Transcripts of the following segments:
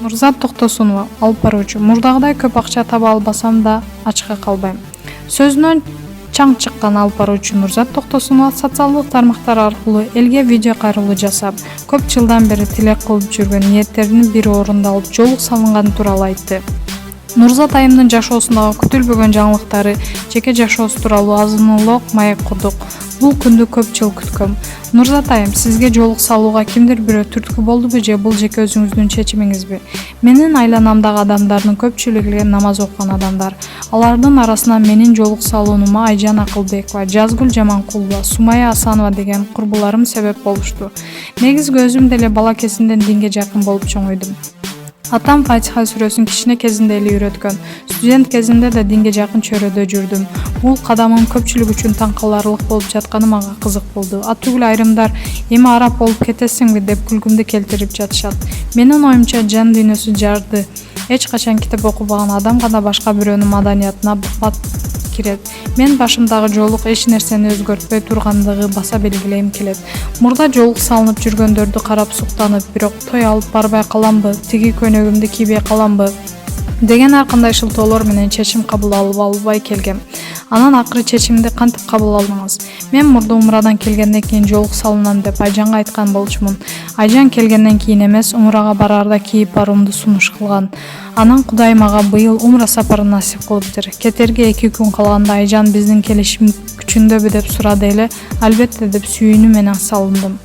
Нурзат Токтосунова, алып баруучу. Мурдагыдай көп акча таба албасам да ачка калбайм. Сөзүнөн чаң чыккан алып баруучу Нурзат Токтосунова социалдык тармактар аркылуу элге видео кайрылуу жасап, көп жылдан бери тилек кылып жүргөн ниеттеринин бири орундалып, жолук салынганы тууралуу айтты. Нурзат айымдын жашоосундагы күтүлбөгөн жаңылыктары, жеке жашоосу тууралуу азынлык маек курдук. Бул күндү көп жыл күткөм. Нурзат айым, сизге жолук салууга кимдир бирөө түрткү болдубу же бул жеке өзүңүздүн чечимиңизби? Менин айланамдагы адамдардын көпчүлүгү намаз окуган адамдар. Алардын арасынан менин жолук салуунума Айжан Акылбекова, Жазгүл Жаманкулова, Сумая Асанова деген курбуларым себеп болушту. Негизги өзүм деле бала кезимден динге жакын болуп чоңойдум. Атам Фатиха сүрөсүн кичине кезинде эле үйрөткөн. Студент кезинде да динге жакын чөйрөдө жүрдүм. Бул кадамым көпчүлүк үчүн таң каларлык болуп жатканы мага кызык болду. Атүгүл айрымдар эми араб болуп кетесиңби деп күлгүмдү келтирип жатышат. Менин оюмча жан дүйнөсү жарды. Эч качан китеп окубаган адам гана башка бирөөнүн маданиятына бат кирет. Мен башымдагы жолук эч нерсени өзгөртпөй тургандыгы баса белгилейм келет. Мурда жолук салынып жүргөндөрдү карап суктанып, бирок той алып барбай каламбы, тиги көнөгүмдү кийбей каламбы деген ар кандай шылтоолор менен чечим кабыл албай келгем. Анан акыры чечимди кантип кабыл алдыңыз? Мен мурда умрадан келгенден кийин жолук салынам деп Айжанга айткан болчумун. Айжан келгенден кийин эмес, умрага барарда кийип баруумду сунуш кылган. Анан Кудай мага быйыл умра сапарын насип кылыптыр. Кетерге 2 күн калганда Айжан биздин келишим күчүндөбү деп сурады эле. Албетте деп сүйүүнү менен салындым.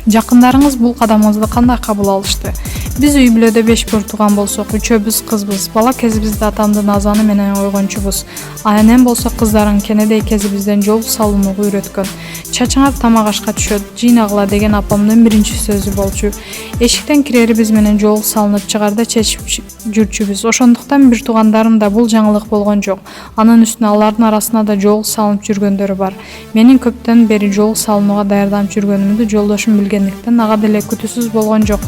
Жакындарыңыз бул кадамыңызды кандай кабыл алышты? Биз үй бүлөдө 5 бөр тууган болсок, үчөөбүз кызбыз. Бала кезибизде атамдын азаны менен ойгончубуз. Анем болсо кыздарын кенедей кезибизден жолук салууну үйрөткөн. Чачыңар тамак ашка түшөт, жыйнагыла деген апамдын биринчи сөзү болчу. Эшиктен кирерибиз менен жолук салынып чыгаарда чечип жүрчүбүз. Ошондуктан бир туугандарым да бул жаңылык болгон жок. Анын үстүнө алардын арасында да жолук салынып жүргөндөрү бар. Менин көптөн бери жолук салынууга даярданып жүргөнүмдү жолдошум билгендиктен ага деле күтүүсүз болгон жок.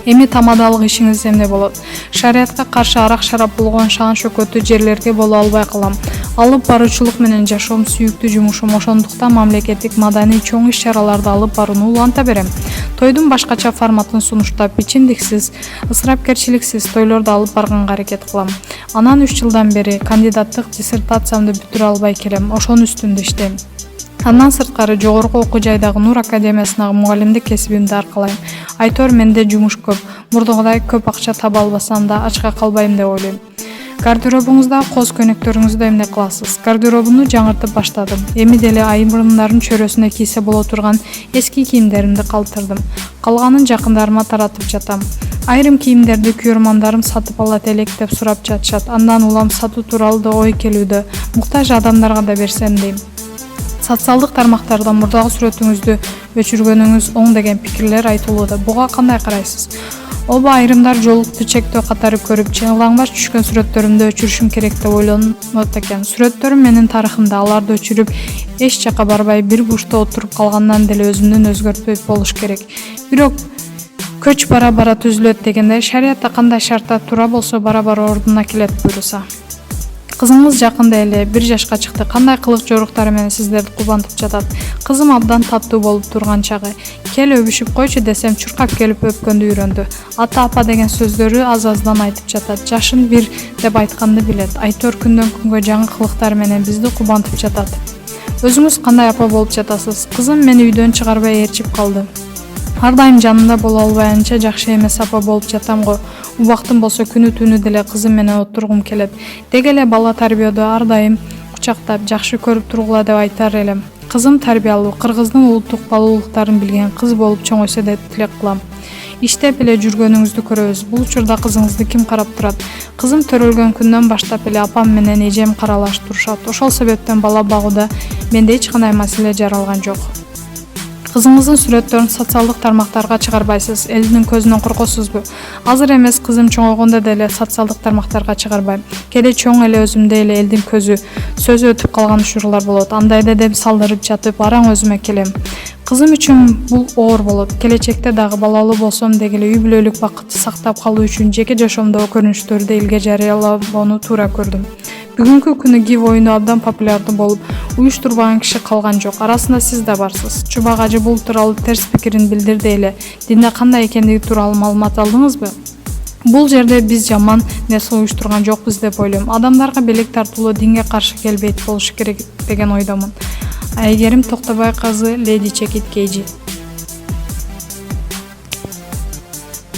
Эми тамадалык ишиңиз эмне болот? Шариятка каршы арак шарап болгон шаан шөкөтү жерлерге боло албай калам. Алып баруучулук менен жашоом сүйүктүү жумушум, ошондуктан мамлекеттик маданий чоң иш-чараларды алып барууну уланта берем. Тойдун башкача форматын сунуштап, ичимдиксиз, ысырапкерчиликсиз тойлорду алып барганга аракет кылам. Анан 3 жылдан бери кандидаттык диссертациямды бүтүрө албай келем. Ошонун үстүндө иштейм. Андан сырткары жогорку окуу жайдагы Нур академиясынагы мугалимдик кесибимди аркалайм. Айтор менде жумуш көп. Мурдагыдай көп акча таба албасам да ачка калбайм деп ойлойм. Гардеробуңузда коз көнөктөрүңүздү эмне кыласыз? Гардеробумду жаңыртып баштадым. Эми деле айымдардын чөрөсүнө кийсе боло турган эски кийимдеримди калтырдым. Калганын жакындарыма таратып жатам. Айрым кийимдерди күйөрмандарым сатып алат элек деп сурап жатышат. Андан улам сатуу тууралуу да ой келүүдө. Муктаж адамдарга да берсем дейм. Социалдык тармактарда мурдагы сүрөтүңүздү өчүргөнүңүз оң деген пикирлер айтылууда. Буга кандай карайсыз? Оба айрымдар жолукту чектөө катары көрүп, чыңлаңбаш түшкөн сүрөттөрүмдү өчүрүшүм керек деп ойлонот экен. Сүрөттөрүм менин тарыхымда, аларды өчүрүп, эч жака барбай бир бушта отуруп калгандан деле өзүмдүн өзгөртпөй болуш керек. Бирок көч бара-бара түзүлөт дегенде, шариятта кандай шарттар туура болсо бара-бара ордуна келет буйруса. Кызыңыз жакында эле 1 жашка чыкты. Кандай кылык жоруктары менен сиздерди кубантып жатат? Кызым абдан таттуу болуп турган чагы. Кел өбүшүп койчу десем, чуркап келип өпкөндү үйрөндү. Ата апа деген сөздөрү аз-аздан айтып жатат. Жашын 1 деп айтканды билет. Айтор күндөн күнгө жаңы кылыктары менен бизди кубантып жатат. Өзүңүз кандай апа болуп жатасыз? Кызым мени үйдөн чыгарбай ээрчип калды. Ар дайым жанында боло албайынча жакшы эмес апа болуп жатам го. Убактым болсо күнү түнү деле кызым менен отургум келет. Деги эле бала тарбиядоо ар дайым кучактап, жакшы көрүп тургула деп айтар элем. Кызым тарбиялуу, кыргыздын улуттук балуулуктарын билген кыз болуп чоңойсо деп тилек кылам. Иштеп эле жүргөнүңүздү көрөбүз. Бул учурда кызыңызды ким карап турат? Кызым төрөлгөн күндөн баштап эле апам менен эжем каралашып турушат. Ошол себептен бала багууда менде эч кандай маселе жаралган жок. Кызыңыздын сүрөттөрүн социалдык тармактарга чыгарбайсыз, элдин көзүнөн коркосузбу? Азыр эмес, кызым чоңойгондо деле социалдык тармактарга чыгарбайм. Кээде чоң эле өзүмдө эле элдин сөзү өтүп калган учурлар болот. Андайда деп салдырып жатып, араң өзүмө келем. Кызым үчүн бул оор болот. Келечекте дагы балалуу болсом дегеле үй бүлөлүк бакытты сактап калуу үчүн жеке жашоомдогу көрүнүштөрдү элге жарыялоону туура көрдүм. Бүгүнкү күнү гив оюну абдан популярдуу болуп, уюштурбаган киши калган жок. Арасында сиз да барсыз. Чубак ажы бул тууралуу терс пикирин билдирди эле. Динде кандай экендиги тууралуу маалымат алдыңызбы? Бул жерде биз жаман нерсе уюштурган жокпуз деп ойлойм. Адамдарга белек тартуулоо динге каршы келбейт болуш керек деген ойдомун. Айгерим Токтобай кызы, Леди Чекит Кейджи.